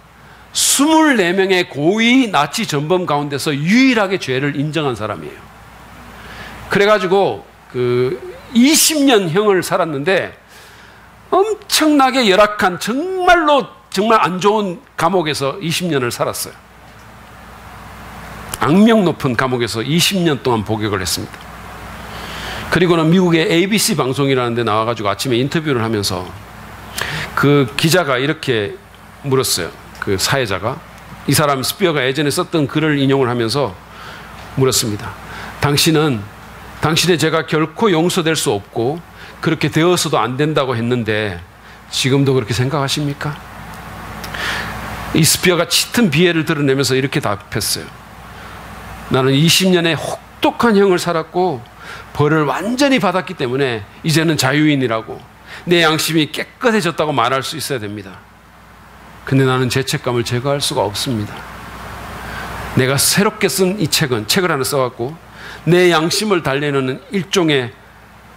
24명의 고위 나치 전범 가운데서 유일하게 죄를 인정한 사람이에요. 그래가지고 그 20년 형을 살았는데 엄청나게 열악한 정말 안 좋은 감옥에서 20년을 살았어요. 악명 높은 감옥에서 20년 동안 복역을 했습니다. 그리고는 미국의 ABC 방송이라는 데 나와가지고 아침에 인터뷰를 하면서 그 기자가 이렇게 물었어요. 그 사회자가 이 사람 스피어가 예전에 썼던 글을 인용을 하면서 물었습니다. 당신의 죄가 결코 용서될 수 없고 그렇게 되어서도 안 된다고 했는데 지금도 그렇게 생각하십니까? 이 스피어가 짙은 비애를 드러내면서 이렇게 답했어요. 나는 20년의 혹독한 형을 살았고 벌을 완전히 받았기 때문에 이제는 자유인이라고 내 양심이 깨끗해졌다고 말할 수 있어야 됩니다. 근데 나는 죄책감을 제거할 수가 없습니다. 내가 새롭게 쓴 이 책을 하나 써갖고 내 양심을 달래는 일종의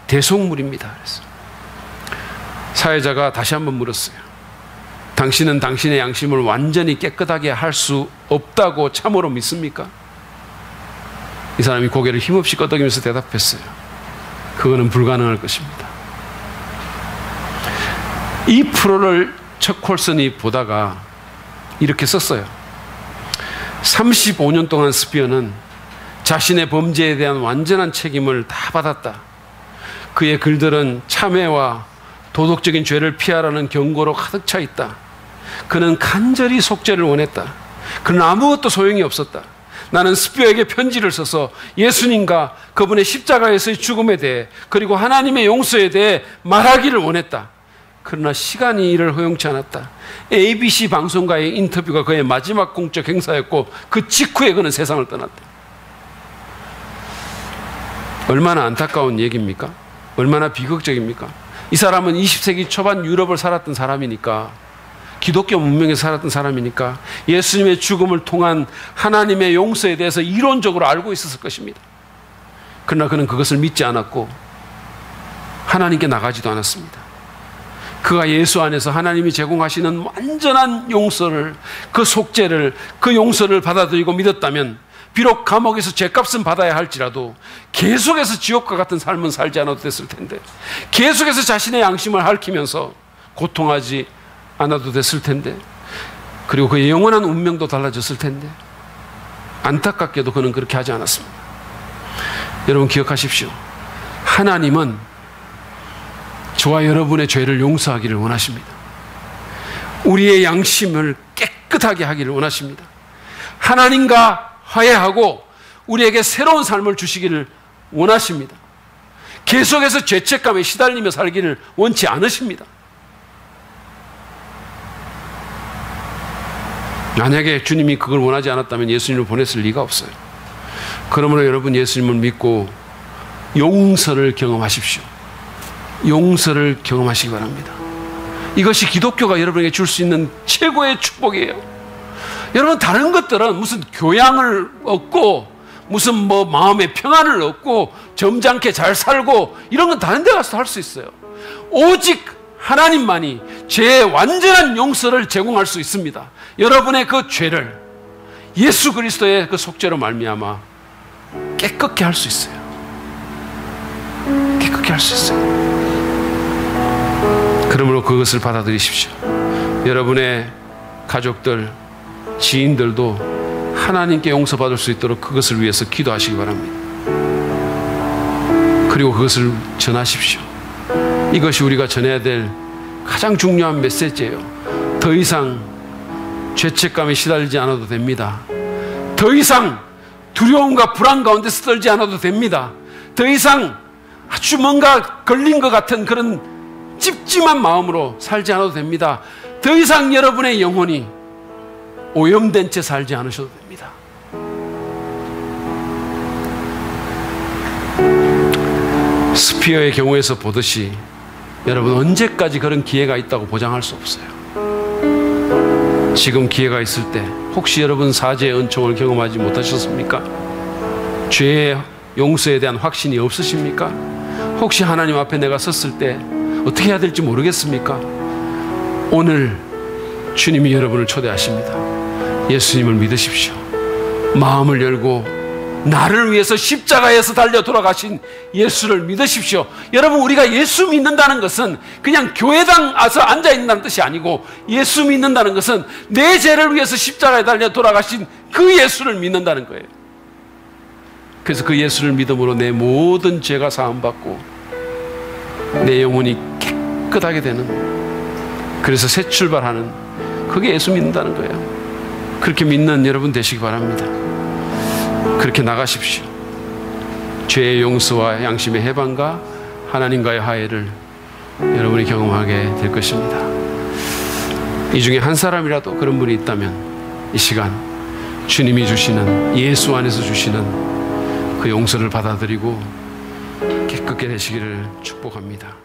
대속물입니다. 그래서 사회자가 다시 한번 물었어요. 당신은 당신의 양심을 완전히 깨끗하게 할 수 없다고 참으로 믿습니까? 이 사람이 고개를 힘없이 끄덕이면서 대답했어요. 그거는 불가능할 것입니다. 이 프로를 척 콜슨이 보다가 이렇게 썼어요. 35년 동안 스피어는 자신의 범죄에 대한 완전한 책임을 다 받았다. 그의 글들은 참회와 도덕적인 죄를 피하라는 경고로 가득 차 있다. 그는 간절히 속죄를 원했다. 그러나 아무것도 소용이 없었다. 나는 스피어에게 편지를 써서 예수님과 그분의 십자가에서의 죽음에 대해 그리고 하나님의 용서에 대해 말하기를 원했다. 그러나 시간이 이를 허용치 않았다. ABC 방송과의 인터뷰가 그의 마지막 공적 행사였고 그 직후에 그는 세상을 떠났다. 얼마나 안타까운 얘기입니까? 얼마나 비극적입니까? 이 사람은 20세기 초반 유럽을 살았던 사람이니까 기독교 문명에서 살았던 사람이니까 예수님의 죽음을 통한 하나님의 용서에 대해서 이론적으로 알고 있었을 것입니다. 그러나 그는 그것을 믿지 않았고 하나님께 나가지도 않았습니다. 그가 예수 안에서 하나님이 제공하시는 완전한 용서를, 그 속죄를, 그 용서를 받아들이고 믿었다면 비록 감옥에서 죄값은 받아야 할지라도 계속해서 지옥과 같은 삶은 살지 않아도 됐을 텐데, 계속해서 자신의 양심을 핥히면서 고통하지 않아도 됐을 텐데, 그리고 그의 영원한 운명도 달라졌을 텐데, 안타깝게도 그는 그렇게 하지 않았습니다. 여러분 기억하십시오. 하나님은 저와 여러분의 죄를 용서하기를 원하십니다. 우리의 양심을 깨끗하게 하기를 원하십니다. 하나님과 화해하고 우리에게 새로운 삶을 주시기를 원하십니다. 계속해서 죄책감에 시달리며 살기를 원치 않으십니다. 만약에 주님이 그걸 원하지 않았다면 예수님을 보냈을 리가 없어요. 그러므로 여러분, 예수님을 믿고 용서를 경험하십시오. 용서를 경험하시기 바랍니다. 이것이 기독교가 여러분에게 줄 수 있는 최고의 축복이에요. 여러분, 다른 것들은 무슨 교양을 얻고 무슨 마음의 평안을 얻고 점잖게 잘 살고 이런 건 다른 데 가서 할 수 있어요. 오직 하나님만이 죄의 완전한 용서를 제공할 수 있습니다. 여러분의 그 죄를 예수 그리스도의 그 속죄로 말미암아 깨끗게 할 수 있어요. 깨끗게 할 수 있어요. 그러므로 그것을 받아들이십시오. 여러분의 가족들, 지인들도 하나님께 용서받을 수 있도록 그것을 위해서 기도하시기 바랍니다. 그리고 그것을 전하십시오. 이것이 우리가 전해야 될 가장 중요한 메시지예요. 더 이상 죄책감에 시달리지 않아도 됩니다. 더 이상 두려움과 불안 가운데서 떨지 않아도 됩니다. 더 이상 아주 뭔가 걸린 것 같은 그런 찝찝한 마음으로 살지 않아도 됩니다. 더 이상 여러분의 영혼이 오염된 채 살지 않으셔도 됩니다. 스피어의 경우에서 보듯이 여러분, 언제까지 그런 기회가 있다고 보장할 수 없어요. 지금 기회가 있을 때 혹시 여러분 사죄의 은총을 경험하지 못하셨습니까? 죄의 용서에 대한 확신이 없으십니까? 혹시 하나님 앞에 내가 섰을 때 어떻게 해야 될지 모르겠습니까? 오늘 주님이 여러분을 초대하십니다. 예수님을 믿으십시오. 마음을 열고 나를 위해서 십자가에서 달려 돌아가신 예수를 믿으십시오. 여러분, 우리가 예수 믿는다는 것은 그냥 교회당 와서 앉아있는다는 뜻이 아니고, 예수 믿는다는 것은 내 죄를 위해서 십자가에 달려 돌아가신 그 예수를 믿는다는 거예요. 그래서 그 예수를 믿음으로 내 모든 죄가 사함받고 내 영혼이 깨끗하게 되는, 그래서 새 출발하는, 그게 예수 믿는다는 거예요. 그렇게 믿는 여러분 되시기 바랍니다. 그렇게 나가십시오. 죄의 용서와 양심의 해방과 하나님과의 화해를 여러분이 경험하게 될 것입니다. 이 중에 한 사람이라도 그런 분이 있다면 이 시간 주님이 주시는, 예수 안에서 주시는 그 용서를 받아들이고 깨끗게 되시기를 축복합니다.